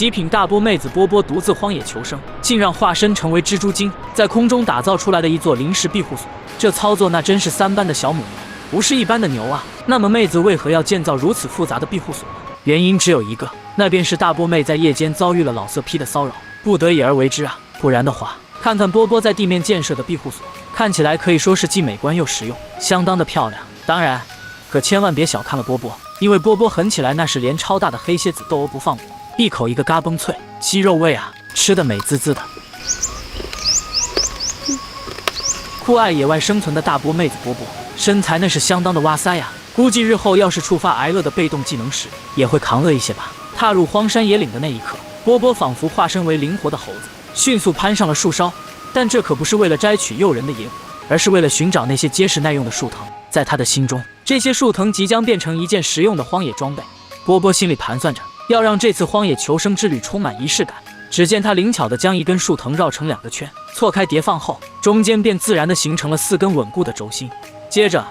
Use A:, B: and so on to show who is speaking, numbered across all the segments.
A: 极品大波妹子波波独自荒野求生，竟让化身成为蜘蛛精，在空中打造出来的一座临时庇护所。这操作那真是3班的小母牛，不是一般的牛啊！那么妹子为何要建造如此复杂的庇护所呢？原因只有一个，那便是大波妹在夜间遭遇了老色批的骚扰，不得已而为之啊！不然的话，看看波波在地面建设的庇护所，看起来可以说是既美观又实用，相当的漂亮。当然，可千万别小看了波波，因为波波狠起来那是连超大的黑蝎子斗欧不放过，一口一个嘎嘣脆，鸡肉味啊，吃得美滋滋的。酷爱野外生存的大波妹子波波，身材那是相当的哇塞呀！估计日后要是触发挨饿的被动技能时，也会扛饿一些吧。踏入荒山野岭的那一刻，波波仿佛化身为灵活的猴子，迅速攀上了树梢。但这可不是为了摘取诱人的野果，而是为了寻找那些结实耐用的树藤。在他的心中，这些树藤即将变成一件实用的荒野装备。波波心里盘算着，要让这次荒野求生之旅充满仪式感。只见他灵巧地将一根树藤绕成2个圈，错开叠放后，中间便自然地形成了4根稳固的轴心。接着，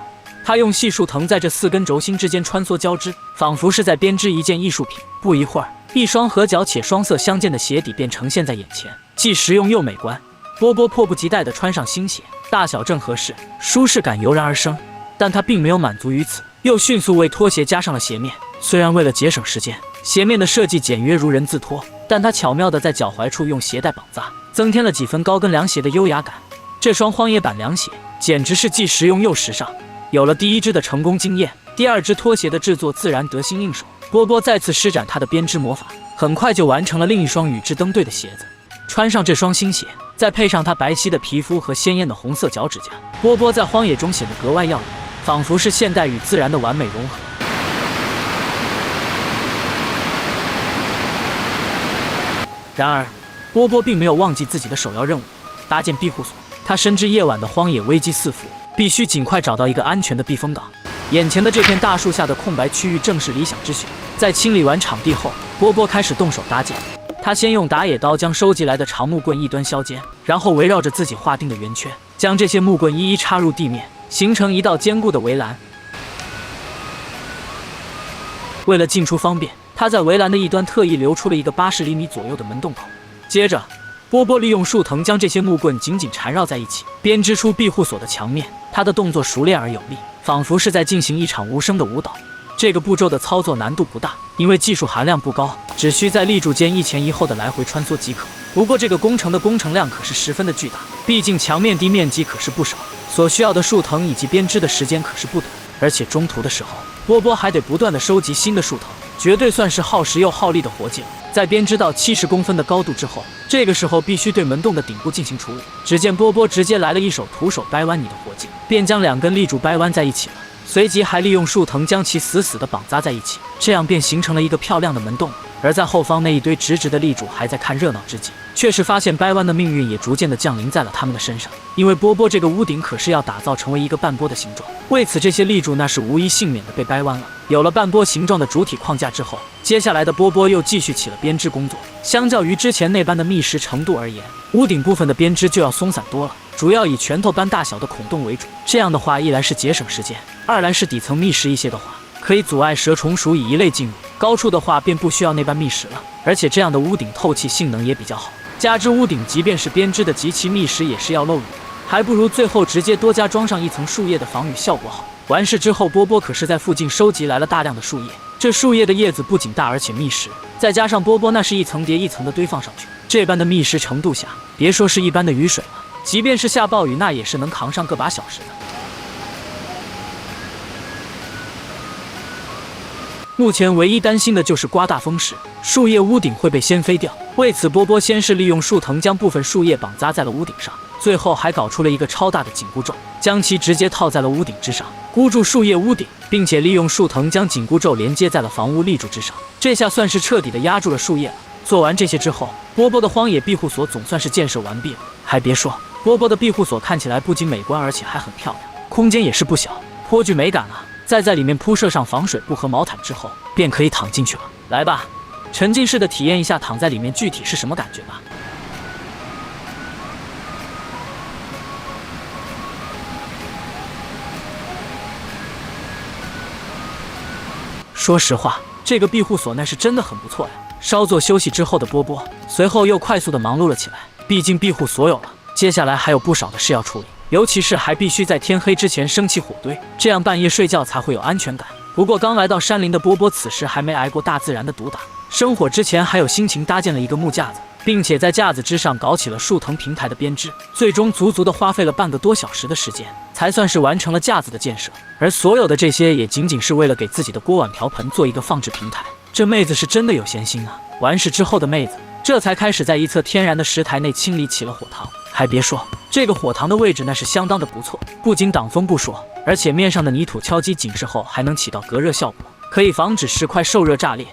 A: 他用细树藤在这4根轴心之间穿梭交织，仿佛是在编织一件艺术品。不一会儿，一双合脚且双色相间的鞋底便呈现在眼前，既实用又美观。波波迫不及待地穿上新鞋，大小正合适，舒适感油然而生。但他并没有满足于此，又迅速为拖鞋加上了鞋面。虽然为了节省时间，鞋面的设计简约如人字拖，但他巧妙地在脚踝处用鞋带绑扎，增添了几分高跟凉鞋的优雅感。这双荒野版凉鞋简直是既实用又时尚。有了第1支的成功经验，第2支拖鞋的制作自然得心应手。波波再次施展他的编织魔法，很快就完成了另一双与之登对的鞋子。穿上这双新鞋，再配上他白皙的皮肤和鲜艳的红色脚趾甲，波波在荒野中显得格外耀眼，仿佛是现代与自然的完美融合。然而，波波并没有忘记自己的首要任务——搭建庇护所。他深知夜晚的荒野危机四伏，必须尽快找到一个安全的避风港。眼前的这片大树下的空白区域正是理想之选。在清理完场地后，波波开始动手搭建。他先用打野刀将收集来的长木棍一端削尖，然后围绕着自己划定的圆圈，将这些木棍一一插入地面，形成一道坚固的围栏。为了进出方便，他在围栏的一端特意留出了一个80厘米左右的门洞口。接着，波波利用树藤将这些木棍紧紧缠绕在一起，编织出庇护所的墙面。他的动作熟练而有力，仿佛是在进行一场无声的舞蹈。这个步骤的操作难度不大，因为技术含量不高，只需在立柱间一前一后的来回穿梭即可。不过这个工程的工程量可是十分的巨大，毕竟墙面地面积可是不少，所需要的树藤以及编织的时间可是不短。而且中途的时候，波波还得不断的收集新的树藤，绝对算是耗时又耗力的活计了。在编织到70公分的高度之后，这个时候必须对门洞的顶部进行处理。只见波波直接来了一手徒手掰弯你的活计，便将2根立柱掰弯在一起了。随即还利用树藤将其死死地绑扎在一起，这样便形成了一个漂亮的门洞。而在后方那一堆直直的立柱还在看热闹之际，却是发现掰弯的命运也逐渐地降临在了他们的身上。因为波波这个屋顶可是要打造成为一个半波的形状，为此这些立柱那是无一幸免地被掰弯了。有了半波形状的主体框架之后，接下来的波波又继续起了编织工作。相较于之前那般的密实程度而言，屋顶部分的编织就要松散多了，主要以拳头般大小的孔洞为主。这样的话，一来是节省时间，二来是底层密实一些的话，可以阻碍蛇虫鼠蚁一类进入。高处的话便不需要那般密实了，而且这样的屋顶透气性能也比较好。加之屋顶即便是编织的极其密实，也是要漏雨，还不如最后直接多加装上一层树叶的防雨效果好。完事之后，波波可是在附近收集来了大量的树叶，这树叶的叶子不仅大而且密实，再加上波波那是一层叠一层的堆放上去，这般的密实程度下，别说是一般的雨水了，即便是下暴雨，那也是能扛上个把小时的。目前唯一担心的就是刮大风时，树叶屋顶会被掀飞掉。为此，波波先是利用树藤将部分树叶绑扎在了屋顶上，最后还搞出了一个超大的紧箍咒，将其直接套在了屋顶之上，箍住树叶屋顶，并且利用树藤将紧箍咒连接在了房屋立柱之上。这下算是彻底的压住了树叶了。做完这些之后，波波的荒野庇护所总算是建设完毕了。还别说，波波的庇护所看起来不仅美观，而且还很漂亮，空间也是不小，颇具美感啊。再在里面铺设上防水布和毛毯之后，便可以躺进去了。来吧，沉浸式的体验一下躺在里面具体是什么感觉吧。说实话，这个庇护所那是真的很不错呀。稍作休息之后的波波，随后又快速的忙碌了起来。毕竟庇护所有了，接下来还有不少的事要处理，尤其是还必须在天黑之前升起火堆，这样半夜睡觉才会有安全感。不过刚来到山林的波波，此时还没挨过大自然的毒打，生火之前还有心情搭建了一个木架子，并且在架子之上搞起了树藤平台的编织，最终足足的花费了半个多小时的时间，才算是完成了架子的建设。而所有的这些也仅仅是为了给自己的锅碗瓢盆做一个放置平台。这妹子是真的有闲心啊！完事之后的妹子，这才开始在一侧天然的石台内清理起了火塘。还别说，这个火塘的位置那是相当的不错，不仅挡风不说，而且面上的泥土敲击紧实后，还能起到隔热效果，可以防止石块受热炸裂。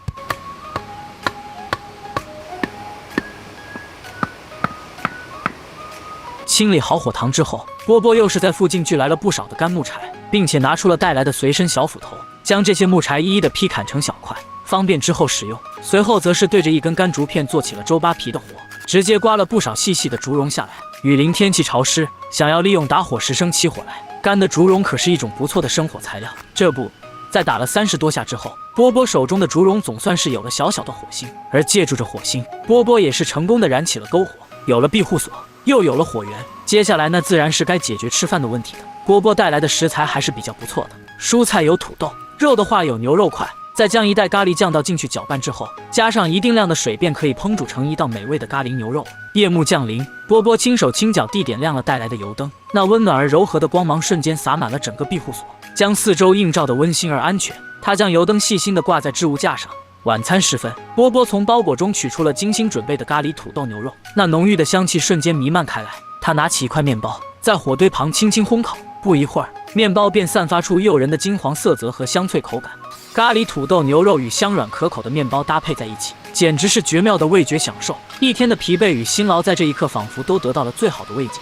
A: 清理好火塘之后，波波又是在附近聚来了不少的干木柴，并且拿出了带来的随身小斧头，将这些木柴一一的劈砍成小块，方便之后使用。随后则是对着一根干竹片做起了周扒皮的活，直接刮了不少细细的竹蓉下来。雨林天气潮湿，想要利用打火石生起火来，干的竹蓉可是一种不错的生火材料。这不，在打了30多下之后，波波手中的竹蓉总算是有了小小的火星，而借助着火星，波波也是成功的燃起了篝火，有了庇护所，又有了火源，接下来那自然是该解决吃饭的问题的。波波带来的食材还是比较不错的，蔬菜有土豆，肉的话有牛肉块，再将一袋咖喱酱倒进去搅拌之后，加上一定量的水，便可以烹煮成一道美味的咖喱牛肉。夜幕降临，波波轻手轻脚地点亮了带来的油灯，那温暖而柔和的光芒瞬间洒满了整个庇护所，将四周映照得温馨而安全。他将油灯细心地挂在置物架上。晚餐时分，波波从包裹中取出了精心准备的咖喱土豆牛肉，那浓郁的香气瞬间弥漫开来。他拿起一块面包，在火堆旁轻轻烘烤，不一会儿，面包便散发出诱人的金黄色泽和香脆口感。咖喱土豆牛肉与香软可口的面包搭配在一起，简直是绝妙的味觉享受。一天的疲惫与辛劳在这一刻仿佛都得到了最好的慰藉。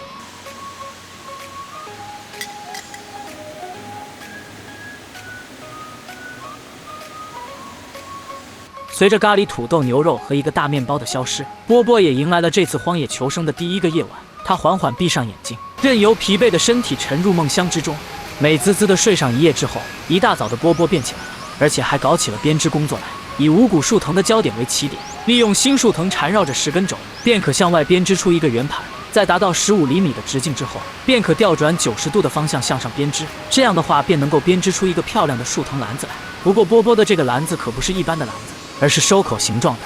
A: 随着咖喱土豆牛肉和一个大面包的消失，波波也迎来了这次荒野求生的第一个夜晚。他缓缓闭上眼睛，任由疲惫的身体沉入梦乡之中。美滋滋的睡上一夜之后，一大早的波波便起来了，而且还搞起了编织工作来。以五股树藤的焦点为起点，利用新树藤缠绕着10根轴，便可向外编织出一个圆盘。在达到15厘米的直径之后，便可调转90度的方向向上编织。这样的话，便能够编织出一个漂亮的树藤篮子来。不过波波的这个篮子可不是一般的篮子，而是收口形状的。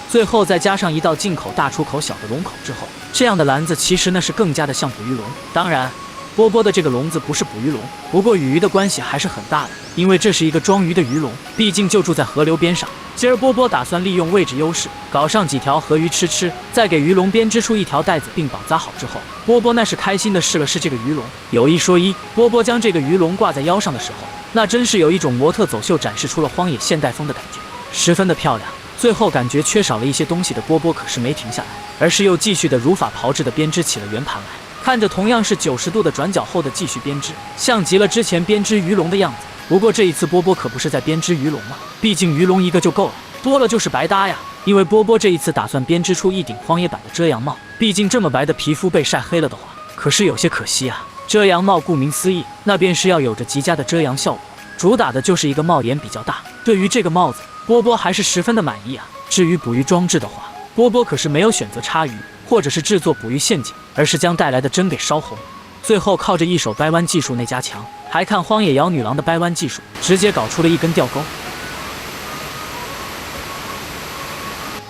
A: 最后再加上一道进口大出口小的龙口之后，这样的篮子其实那是更加的像捕鱼笼。当然，波波的这个笼子不是捕鱼笼，不过与鱼的关系还是很大的，因为这是一个装鱼的鱼笼，毕竟就住在河流边上。今儿波波打算利用位置优势，搞上几条河鱼吃，再给鱼笼编织出一条带子并绑扎好之后，波波那是开心的试了试这个鱼笼。有一说一，波波将这个鱼笼挂在腰上的时候，那真是有一种模特走秀展示出了荒野现代风的感觉，十分的漂亮。最后感觉缺少了一些东西的波波可是没停下来，而是又继续的如法炮制的编织起了圆盘来。看着同样是90度的转角后的继续编织，像极了之前编织鱼笼的样子。不过这一次波波可不是在编织鱼笼嘛，毕竟鱼笼一个就够了，多了就是白搭呀。因为波波这一次打算编织出一顶荒野版的遮阳帽，毕竟这么白的皮肤被晒黑了的话，可是有些可惜啊。遮阳帽顾名思义，那便是要有着极佳的遮阳效果，主打的就是一个帽檐比较大。对于这个帽子，波波还是十分的满意啊。至于捕鱼装置的话，波波可是没有选择插鱼或者是制作捕鱼陷阱，而是将带来的针给烧红，最后靠着一手掰弯技术内加强，还看荒野瑶女郎的掰弯技术，直接搞出了一根钓钩。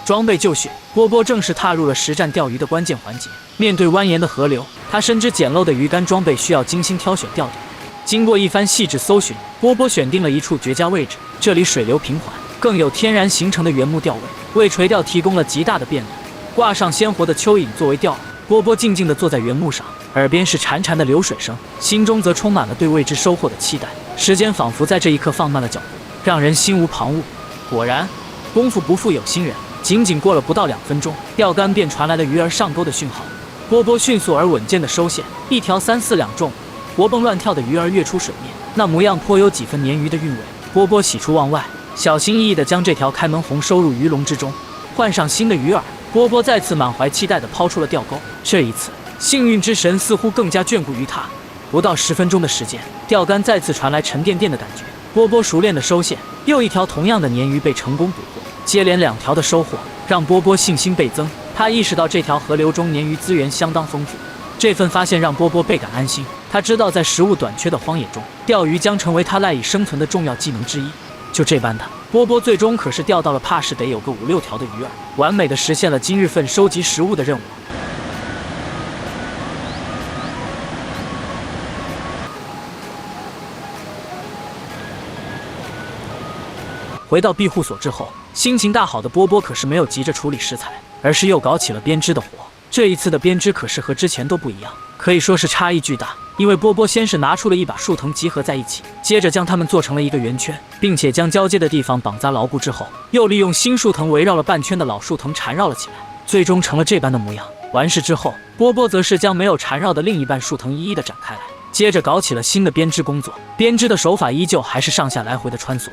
A: 装备就绪，波波正式踏入了实战钓鱼的关键环节。面对蜿蜒的河流，他深知简陋的鱼竿装备需要精心挑选钓点。经过一番细致搜寻，波波选定了一处绝佳位置，这里水流平缓，更有天然形成的原木钓位，为垂钓提供了极大的便利。挂上鲜活的蚯蚓作为钓饵，波波静静地坐在原木上，耳边是潺潺的流水声，心中则充满了对未知收获的期待。时间仿佛在这一刻放慢了脚步，让人心无旁骛。果然，功夫不负有心人，仅仅过了不到2分钟，钓竿便传来了鱼儿上钩的讯号。波波迅速而稳健地收线，一条3、4两重活蹦乱跳的鱼儿跃出水面，那模样颇有几分鲶鱼的韵味。波波喜出望外，小心翼翼地将这条开门红收入鱼笼之中，换上新的鱼饵，波波再次满怀期待地抛出了钓钩。这一次，幸运之神似乎更加眷顾于他，不到10分钟的时间，钓竿再次传来沉甸甸的感觉。波波熟练的收线，又一条同样的鲶鱼被成功捕获，接连2条的收获让波波信心倍增。他意识到这条河流中鲶鱼资源相当丰富，这份发现让波波倍感安心。他知道在食物短缺的荒野中，钓鱼将成为他赖以生存的重要技能之一。就这般的，波波最终可是钓到了怕是得有个5、6条的鱼儿，完美的实现了今日份收集食物的任务。回到庇护所之后，心情大好的波波可是没有急着处理食材，而是又搞起了编织的活。这一次的编织可是和之前都不一样，可以说是差异巨大。因为波波先是拿出了一把树藤集合在一起，接着将它们做成了一个圆圈，并且将交接的地方绑扎牢固之后，又利用新树藤围绕了半圈的老树藤缠绕了起来，最终成了这般的模样。完事之后，波波则是将没有缠绕的另一半树藤一一的展开来，接着搞起了新的编织工作。编织的手法依旧还是上下来回的穿梭。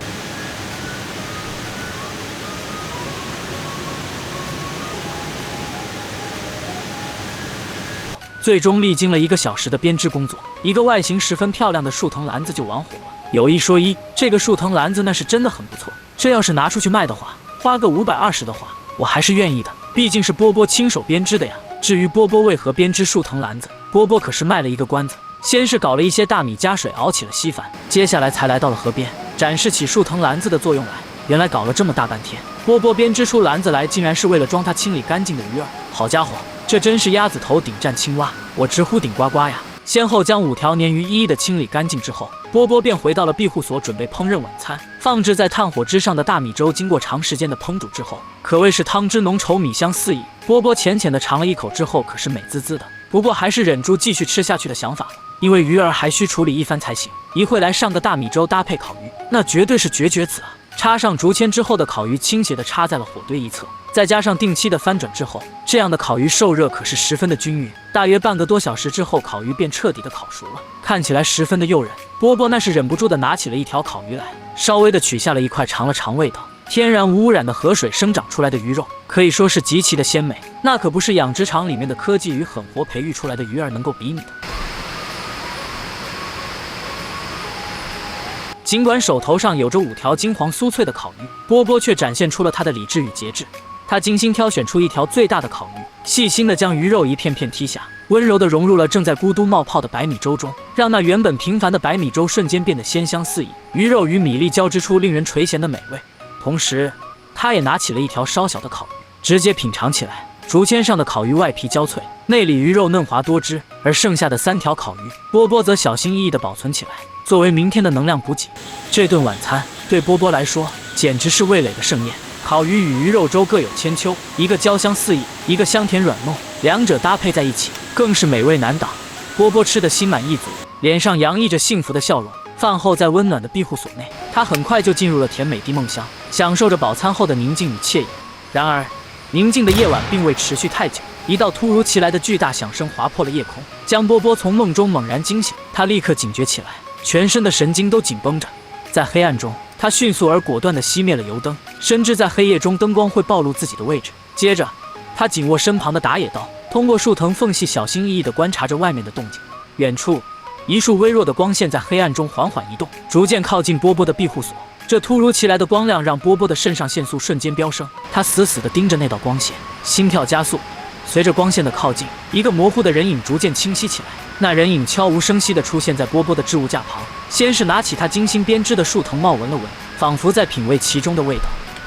A: 最终历经了1个小时的编织工作，一个外形十分漂亮的树藤篮子就完活了。有一说一，这个树藤篮子那是真的很不错，这要是拿出去卖的话，花个520的话，我还是愿意的，毕竟是波波亲手编织的呀。至于波波为何编织树藤篮子，波波可是卖了一个关子。先是搞了一些大米加水熬起了稀饭，接下来才来到了河边，展示起树藤篮子的作用来。原来搞了这么大半天，波波编织出篮子来，竟然是为了装他清理干净的鱼儿。好家伙，这真是鸭子头顶战青蛙，我直呼顶呱呱呀！先后将5条鲶鱼一一的清理干净之后，波波便回到了庇护所，准备烹饪晚餐。放置在炭火之上的大米粥，经过长时间的烹煮之后，可谓是汤汁浓稠，米香四溢。波波浅浅的尝了一口之后，可是美滋滋的，不过还是忍住继续吃下去的想法了，因为鱼儿还需处理一番才行。一会来上个大米粥搭配烤鱼，那绝对是绝子啊！插上竹签之后的烤鱼倾斜地插在了火堆一侧，再加上定期的翻转之后，这样的烤鱼受热可是十分的均匀。大约半个多小时之后，烤鱼便彻底的烤熟了，看起来十分的诱人。波波那是忍不住的拿起了一条烤鱼来，稍微的取下了一块尝了尝味道，天然无污染的河水生长出来的鱼肉，可以说是极其的鲜美，那可不是养殖场里面的科技鱼狠活培育出来的鱼儿能够比拟的。尽管手头上有着5条金黄酥脆的烤鱼，波波却展现出了他的理智与节制。他精心挑选出一条最大的烤鱼，细心地将鱼肉一片片剔下，温柔地融入了正在咕嘟冒泡的白米粥中，让那原本平凡的白米粥瞬间变得鲜香四溢，鱼肉与米粒交织出令人垂涎的美味。同时，他也拿起了一条稍小的烤鱼，直接品尝起来。竹签上的烤鱼外皮焦脆，内里鱼肉嫩滑多汁，而剩下的3条烤鱼，波波则小心翼翼地保存起来，作为明天的能量补给。这顿晚餐对波波来说简直是味蕾的盛宴。烤鱼与鱼肉粥各有千秋，一个焦香四溢，一个香甜软糯，两者搭配在一起更是美味难挡。波波吃得心满意足，脸上洋溢着幸福的笑容。饭后在温暖的庇护所内，他很快就进入了甜美的梦乡，享受着饱餐后的宁静与惬意。然而宁静的夜晚并未持续太久，一道突如其来的巨大响声划破了夜空，将波波从梦中猛然惊醒。他立刻警觉起来，全身的神经都紧绷着。在黑暗中，他迅速而果断地熄灭了油灯，深知在黑夜中灯光会暴露自己的位置。接着他紧握身旁的打野刀，通过树藤缝隙小心翼翼地观察着外面的动静。远处一束微弱的光线在黑暗中缓缓移动，逐渐靠近波波的庇护所。这突如其来的光亮让波波的肾上腺素瞬间飙升，他死死地盯着那道光线，心跳加速。随着光线的靠近，一个模糊的人影逐渐清晰起来。那人影悄无声息地出现在波波的置物架旁，先是拿起他精心编织的树藤帽闻了闻，仿佛在品味其中的味道。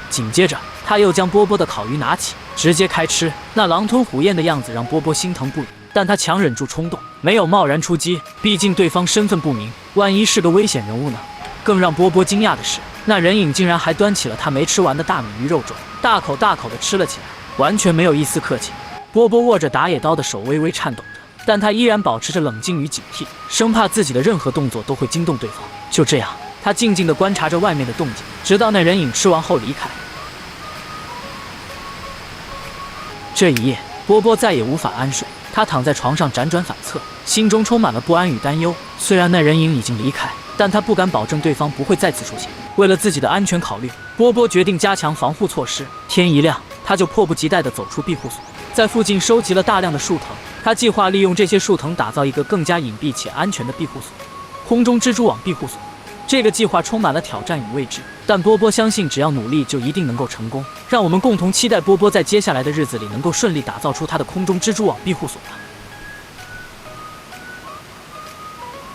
A: 紧接着他又将波波的烤鱼拿起，直接开吃。那狼吞虎咽的样子让波波心疼不已，但他强忍住冲动，没有贸然出击，毕竟对方身份不明，万一是个危险人物呢？更让波波惊讶的是，那人影竟然还端起了他没吃完的大米鱼肉粥，大口大口地吃了起来，完全没有一丝客气。波波握着打野刀的手微微颤抖着，但他依然保持着冷静与警惕，生怕自己的任何动作都会惊动对方。就这样，他静静地观察着外面的动静，直到那人影吃完后离开。这一夜，波波再也无法安睡，他躺在床上辗转反侧，心中充满了不安与担忧。虽然那人影已经离开，但他不敢保证对方不会再次出现。为了自己的安全考虑，波波决定加强防护措施。天一亮，他就迫不及待地走出庇护所，在附近收集了大量的树藤，他计划利用这些树藤打造一个更加隐蔽且安全的庇护所——空中蜘蛛网庇护所。这个计划充满了挑战与未知，但波波相信，只要努力，就一定能够成功。让我们共同期待波波在接下来的日子里能够顺利打造出他的空中蜘蛛网庇护所吧。